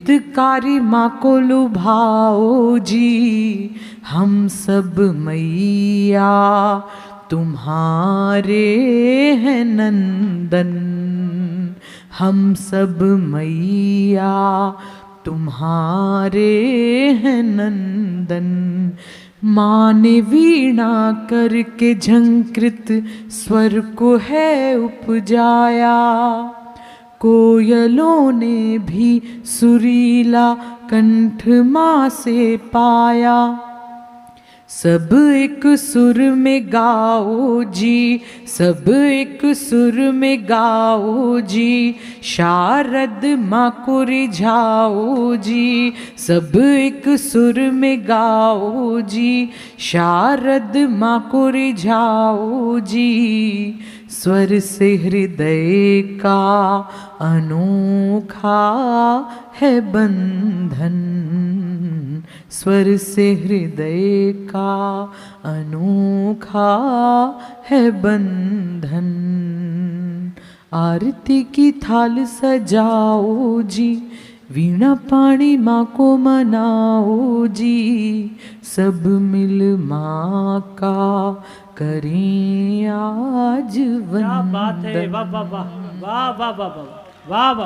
हितकारी माँ को लुभाओ जी, हम सब मैया तुम्हारे हैं नंदन। हम सब मैया तुम्हारे हैं नंदन। माँ ने वीणा करके झंकृत स्वर को है उपजाया, कोयलों ने भी सुरीला कंठ माँ से पाया। सब एक सुर में गाओ जी, सब एक सुर में गाओ जी, शारद माँ को रिझाओ जी। सब एक सुर में गाओ जी, शारद माँ को रिझाओ जी। स्वर से हृदय का अनोखा है बंधन, स्वर से हृदय का अनोखा है बंधन। आरती की थाल सजाओ जी, वीणा पाणी माँ को मनाओ जी। सब मिल माँ का करें आज वंदन। क्या बात है, वाह वाह वाह वाह वाह वाह वाह वाह वाह।